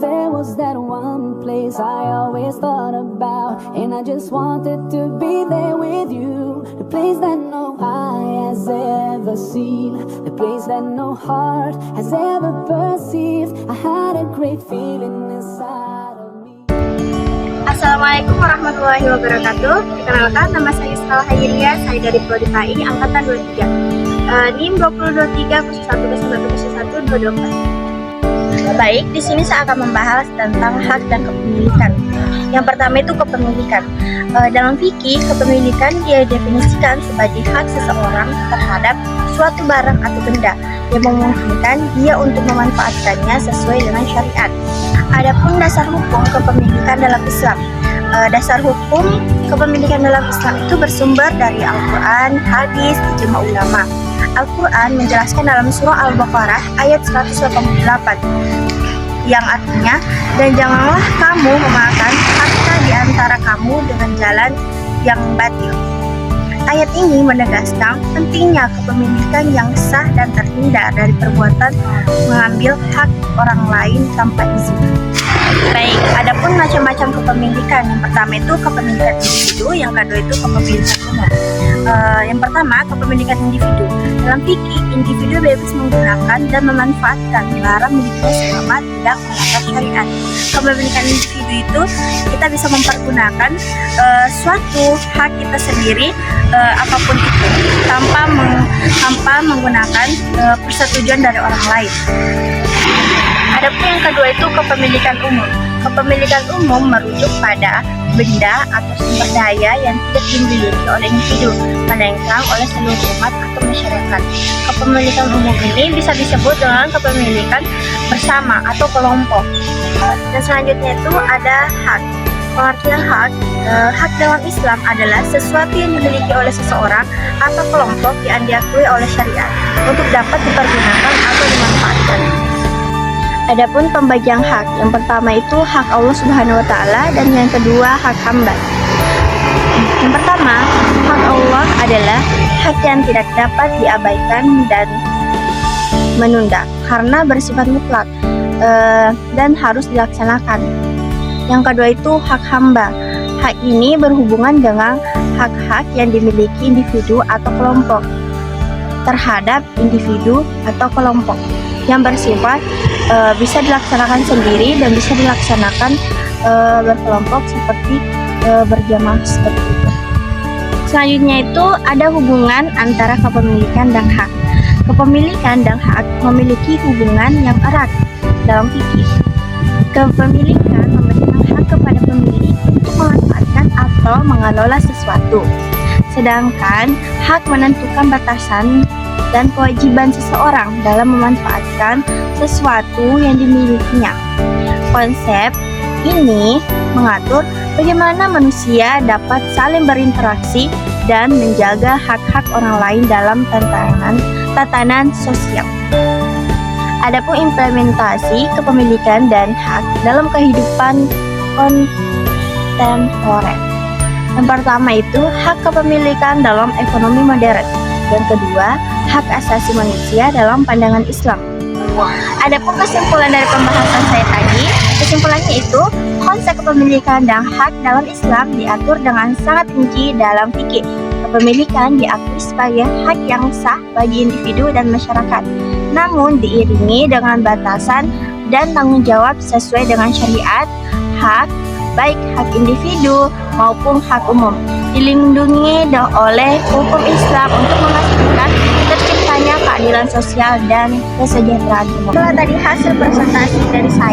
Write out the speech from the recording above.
there was that one place I always thought about, and I just wanted to be there with you. The place that no eye has ever seen, the place that no heart has ever perceived. I had a great feeling inside of me. Assalamualaikum warahmatullahi wabarakatuh. Perkenalkan, nama saya Iskal Hayriya, saya dari Prodi PAI Angkatan 23. NIM 2023-01-1-1-24. Baik, di sini saya akan membahas tentang hak dan kepemilikan. Yang pertama itu kepemilikan. Dalam fikih, kepemilikan dia definisikan sebagai hak seseorang terhadap suatu barang atau benda yang memungkinkan dia untuk memanfaatkannya sesuai dengan syariat. Adapun dasar hukum kepemilikan dalam Islam. Dasar hukum kepemilikan dalam Islam itu bersumber dari Al-Quran, hadis, ijma ulama. Al-Quran menjelaskan dalam surah Al-Baqarah ayat 188 yang artinya, dan janganlah kamu memakan harta di antara kamu dengan jalan yang batil. Ayat ini menegaskan pentingnya kepemilikan yang sah dan terhindar dari perbuatan mengambil hak orang lain tanpa izin. Baik, adapun macam-macam kepemilikan. Yang pertama itu kepemilikan individu, yang kedua itu kepemilikan umum. Yang pertama, kepemilikan individu. Dalam fikih, individu bebas menggunakan dan memanfaatkan barang miliknya selama tidak melanggar syariat. Kepemilikan individu itu kita bisa mempergunakan suatu hak kita sendiri, apapun itu, tanpa menggunakan persetujuan dari orang lain. Adapun yang kedua itu kepemilikan umum. Kepemilikan umum merujuk pada benda atau sumber daya yang tidak dimiliki oleh individu, melainkan oleh seluruh umat atau masyarakat. Kepemilikan umum ini bisa disebut dengan kepemilikan bersama atau kelompok. Dan selanjutnya itu ada hak. Pengertian hak, hak dalam Islam adalah sesuatu yang dimiliki oleh seseorang atau kelompok yang diakui oleh syariat untuk dapat dipergunakan atau dimanfaatkan. Adapun pembagian hak, yang pertama itu hak Allah Subhanahu wa Ta'ala, dan yang kedua hak hamba. Yang pertama, hak Allah adalah hak yang tidak dapat diabaikan dan menunda karena bersifat mutlak dan harus dilaksanakan. Yang kedua itu hak hamba. Hak ini berhubungan dengan hak-hak yang dimiliki individu atau kelompok terhadap individu atau kelompok yang bersifat bisa dilaksanakan sendiri dan bisa dilaksanakan berkelompok seperti berjamaah seperti itu. Selanjutnya itu ada hubungan antara kepemilikan dan hak. Kepemilikan dan hak memiliki hubungan yang erat dalam fikih. Kepemilikan memberikan hak kepada pemilik untuk memanfaatkan atau mengelola sesuatu, sedangkan hak menentukan batasan dan kewajiban seseorang dalam memanfaatkan sesuatu yang dimilikinya. Konsep ini mengatur bagaimana manusia dapat saling berinteraksi dan menjaga hak-hak orang lain dalam tatanan sosial. Adapun implementasi kepemilikan dan hak dalam kehidupan kontemporer. Yang pertama itu hak kepemilikan dalam ekonomi modern. Yang kedua, hak asasi manusia dalam pandangan Islam. Adapun kesimpulan dari pembahasan saya tadi, kesimpulannya itu konsep kepemilikan dan hak dalam Islam diatur dengan sangat rinci dalam fikih. Kepemilikan diakui sebagai hak yang sah bagi individu dan masyarakat, namun diiringi dengan batasan dan tanggung jawab sesuai dengan syariat. Hak, baik hak individu maupun hak umum, dilindungi oleh hukum Islam untuk memastikan terciptanya keadilan sosial dan kesejahteraan umum. Itulah tadi hasil presentasi dari saya.